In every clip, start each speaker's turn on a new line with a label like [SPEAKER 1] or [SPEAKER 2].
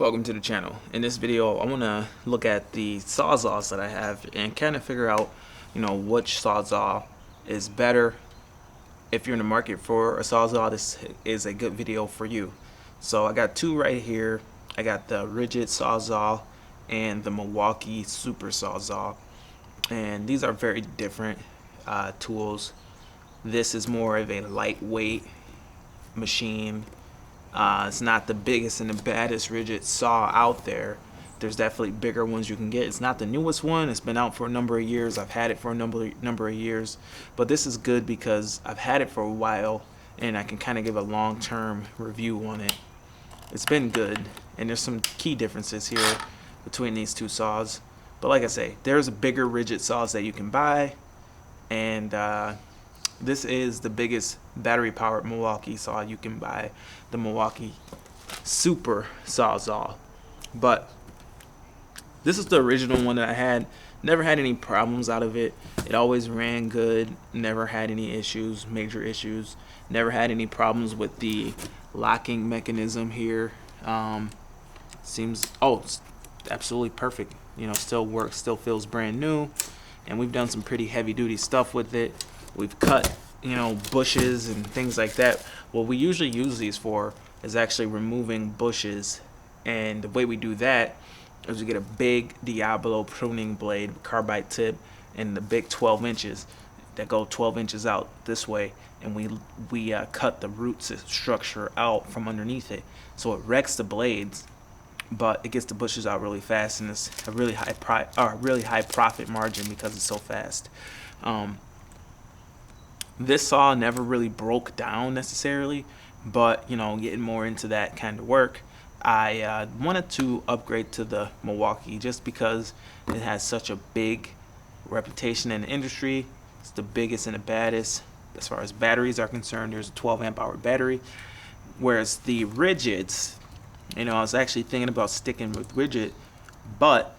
[SPEAKER 1] Welcome to the channel. In this video, I want to look at the sawzalls that I have and kind of figure out, which sawzall is better. If you're in the market for a sawzall, this is a good video for you. So I got two right here. I got the Ridgid sawzall and the Milwaukee super sawzall, and these are very different tools. This is more of a lightweight machine. It's not the biggest and the baddest Ridgid saw out there. There's definitely bigger ones you can get. It's not the newest one. It's been out for a number of years. I've had it for a number of years. But this is good because I've had it for a while and I can kind of give a long-term review on it. It's been good, and there's some key differences here between these two saws. But like I say, there's bigger Ridgid saws that you can buy, and this is the biggest battery-powered Milwaukee saw you can buy, the Milwaukee Super Sawzall. But this is the original one that I had. Never had any problems out of it. It always ran good. Never had any issues, major issues. Never had any problems with the locking mechanism here. It's absolutely perfect. Still works, still feels brand new. And we've done some pretty heavy-duty stuff with it. We've cut, bushes and things like that. What we usually use these for is actually removing bushes. And the way we do that is we get a big Diablo pruning blade, carbide tip, and the big 12 inches that go 12 inches out this way. And we cut the root structure out from underneath it. So it wrecks the blades, but it gets the bushes out really fast, and it's a really high profit margin because it's so fast. This saw never really broke down necessarily, but getting more into that kind of work, I wanted to upgrade to the Milwaukee just because it has such a big reputation in the industry. It's the biggest and the baddest as far as batteries are concerned. There's a 12 amp hour battery, whereas the Ridgids, I was actually thinking about sticking with Ridgid, but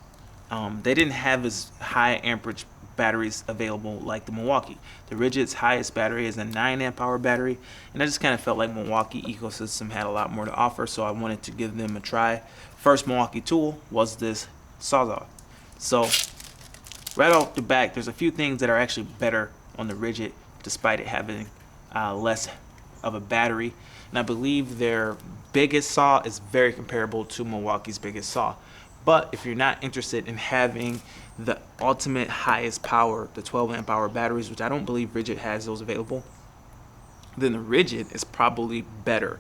[SPEAKER 1] they didn't have as high amperage batteries available like the Milwaukee. The Ridgid's highest battery is a 9 amp hour battery, and I just kind of felt like Milwaukee ecosystem had a lot more to offer, so I wanted to give them a try. First Milwaukee tool was this sawzall. So right off the back, there's a few things that are actually better on the Ridgid despite it having less of a battery, and I believe their biggest saw is very comparable to Milwaukee's biggest saw. But if you're not interested in having the ultimate highest power, the 12 amp hour batteries, which I don't believe Ridgid has those available, then the Ridgid is probably better.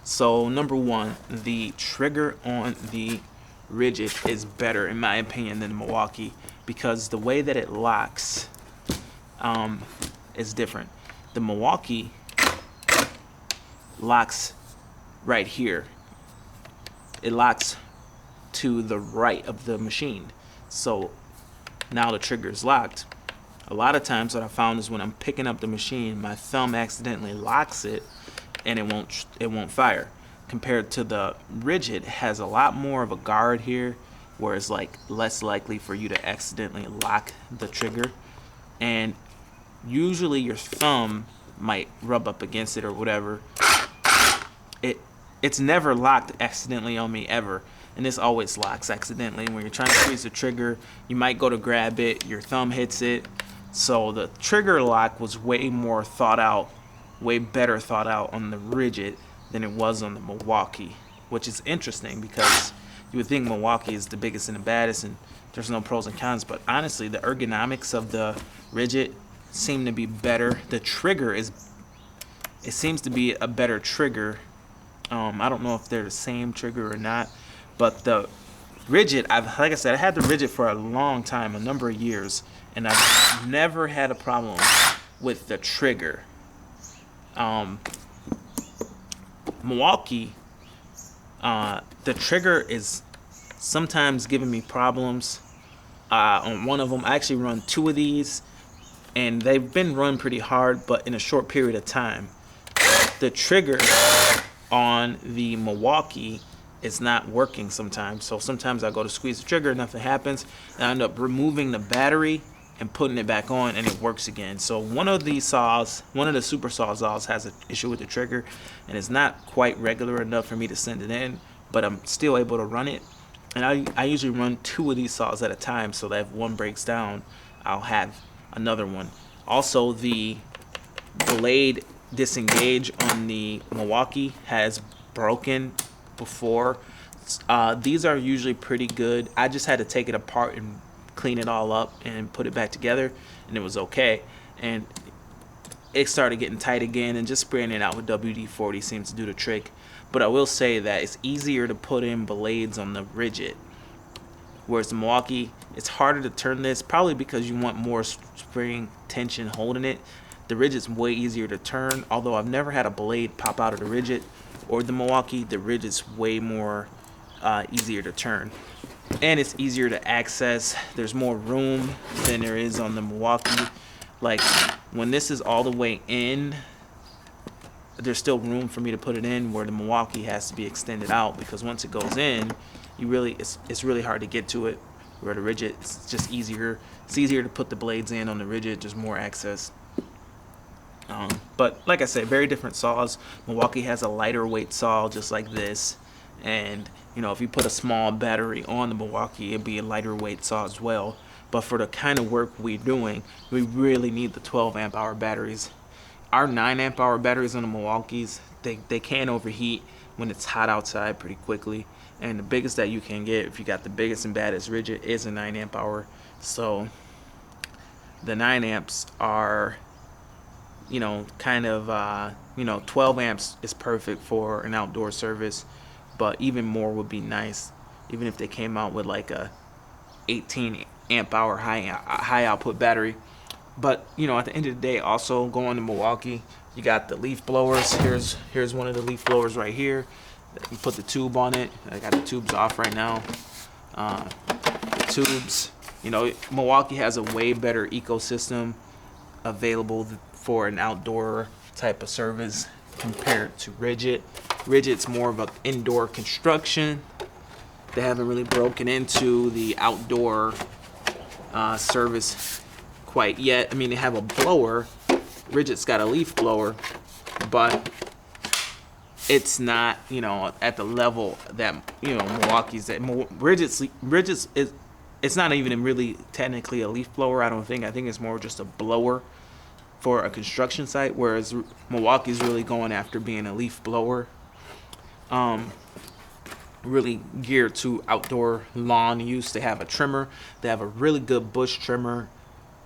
[SPEAKER 1] So number one, the trigger on the Ridgid is better in my opinion than the Milwaukee, because the way that it locks is different. The Milwaukee locks right here. It locks to the right of the machine. So now the trigger is locked. A lot of times what I found is when I'm picking up the machine, my thumb accidentally locks it and it won't fire. Compared to the Ridgid, it has a lot more of a guard here, where it's like less likely for you to accidentally lock the trigger, and usually your thumb might rub up against it or whatever. It's never locked accidentally on me ever, and this always locks accidentally. When you're trying to squeeze the trigger, you might go to grab it, your thumb hits it. So the trigger lock was way more thought out, way better thought out on the Ridgid than it was on the Milwaukee, which is interesting because you would think Milwaukee is the biggest and the baddest and there's no pros and cons, but honestly the ergonomics of the Ridgid seem to be better. The trigger seems to be a better trigger. I don't know if they're the same trigger or not, but the Ridgid, like I said, I had the Ridgid for a long time, a number of years, and I've never had a problem with the trigger. Milwaukee, the trigger is sometimes giving me problems. On one of them, I actually run two of these, and they've been run pretty hard, but in a short period of time. The trigger on the Milwaukee is not working sometimes. So sometimes I go to squeeze the trigger, nothing happens, and I end up removing the battery and putting it back on, and it works again. So one of these saws, one of the super sawzalls, has an issue with the trigger, and it's not quite regular enough for me to send it in. but I'm still able to run it. And I usually run 2 of these saws at a time, so that if one breaks down, I'll have another one. Also, the blade disengage on the Milwaukee has broken before. These are usually pretty good. I just had to take it apart and clean it all up and put it back together, and it was okay. And it started getting tight again, and just spraying it out with WD-40 seems to do the trick. But I will say that it's easier to put in blades on the Ridgid, whereas the Milwaukee, it's harder to turn this, probably because you want more spring tension holding it. The Ridgid's way easier to turn, although I've never had a blade pop out of the Ridgid or the Milwaukee. The Ridgid's way more easier to turn, and it's easier to access. There's more room than there is on the Milwaukee. Like, when this is all the way in, there's still room for me to put it in, where the Milwaukee has to be extended out, because once it goes in, it's really hard to get to it. Where the Ridgid, it's just easier. It's easier to put the blades in on the Ridgid. There's more access. But like I said, very different saws. Milwaukee has a lighter weight saw just like this, and if you put a small battery on the Milwaukee, it'd be a lighter weight saw as well. But for the kind of work we're doing, we really need the 12 amp hour batteries. Our 9 amp hour batteries on the Milwaukees, they can overheat when it's hot outside pretty quickly. And the biggest that you can get, if you got the biggest and baddest Ridgid, is a 9 amp hour. So the 9 amps are, kind of, 12 amps is perfect for an outdoor service, but even more would be nice, even if they came out with like a 18 amp hour high output battery. But at the end of the day, also going to Milwaukee, you got the leaf blowers. Here's one of the leaf blowers right here. You put the tube on it. I got the tubes off right now. The tubes, Milwaukee has a way better ecosystem available for an outdoor type of service compared to Ridgid. Ridgid's more of an indoor construction. They haven't really broken into the outdoor service quite yet. I mean, they have a blower. Ridgid's got a leaf blower, but it's not, at the level that, Milwaukee's at. Ridgid's is, it's not even really technically a leaf blower, I don't think. I think it's more just a blower for a construction site, whereas Milwaukee's really going after being a leaf blower. Really geared to outdoor lawn use. They have a trimmer. They have a really good bush trimmer,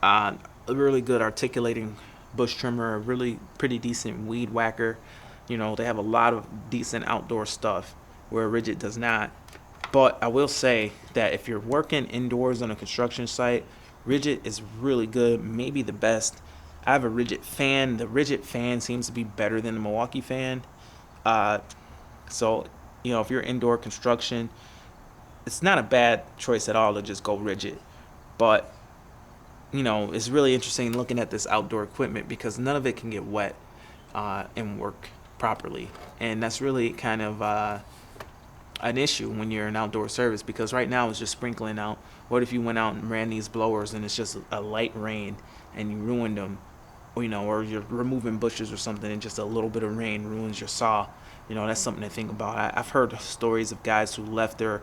[SPEAKER 1] a really good articulating bush trimmer, a really pretty decent weed whacker. They have a lot of decent outdoor stuff, where Ridgid does not. But I will say that if you're working indoors on a construction site, Ridgid is really good, maybe the best. I have a Ridgid fan. The Ridgid fan seems to be better than the Milwaukee fan. So if you're indoor construction, it's not a bad choice at all to just go Ridgid. But it's really interesting looking at this outdoor equipment, because none of it can get wet and work properly, and that's really kind of an issue when you're in outdoor service, because right now it's just sprinkling out. What if you went out and ran these blowers and it's just a light rain and you ruined them, or you're removing bushes or something and just a little bit of rain ruins your saw? That's something to think about. I've heard stories of guys who left their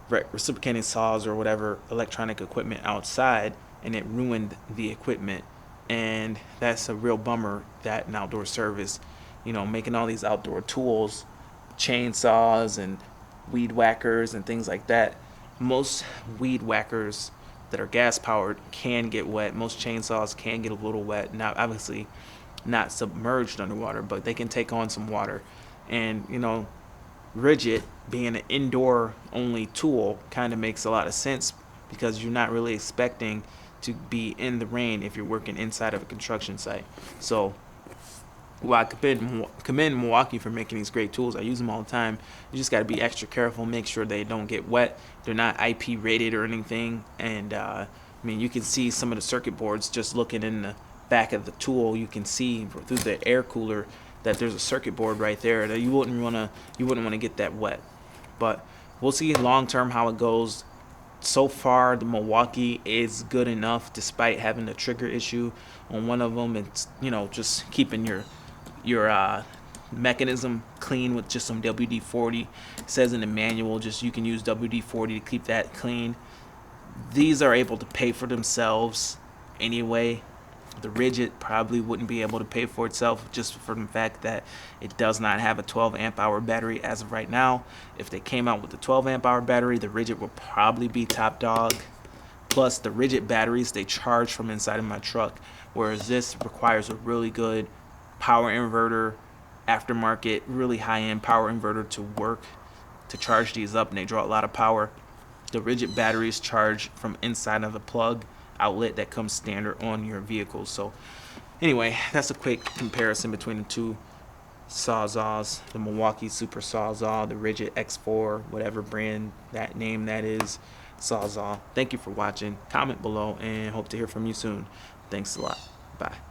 [SPEAKER 1] reciprocating saws or whatever electronic equipment outside, and it ruined the equipment. And that's a real bummer, that in outdoor service, making all these outdoor tools, chainsaws and weed whackers and things like that. Most weed whackers that are gas powered can get wet. Most chainsaws can get a little wet. Now, obviously not submerged underwater, but they can take on some water. And Ridgid being an indoor only tool kind of makes a lot of sense, because you're not really expecting to be in the rain if you're working inside of a construction site. So I commend Milwaukee for making these great tools. I use them all the time. You just got to be extra careful, make sure they don't get wet. They're not IP rated or anything. And you can see some of the circuit boards just looking in the back of the tool. You can see through the air cooler that there's a circuit board right there that you wouldn't want to get that wet. But we'll see long term how it goes. So far, the Milwaukee is good enough, despite having a trigger issue on one of them. It's just keeping your mechanism clean with just some WD-40. It says in the manual just you can use WD-40 to keep that clean. These are able to pay for themselves anyway. The Ridgid probably wouldn't be able to pay for itself just from the fact that it does not have a 12 amp hour battery as of right now. If they came out with the 12 amp hour battery, the Ridgid would probably be top dog. Plus the Ridgid batteries, they charge from inside of my truck, whereas this requires a really good power inverter, aftermarket, really high-end power inverter to work to charge these up, and they draw a lot of power. The Ridgid batteries charge from inside of the plug outlet that comes standard on your vehicle. So anyway, that's a quick comparison between the two sawzalls, the Milwaukee Super Sawzall, the Ridgid X4, whatever brand that name that is, sawzall. Thank you for watching. Comment below and hope to hear from you soon. Thanks a lot. Bye.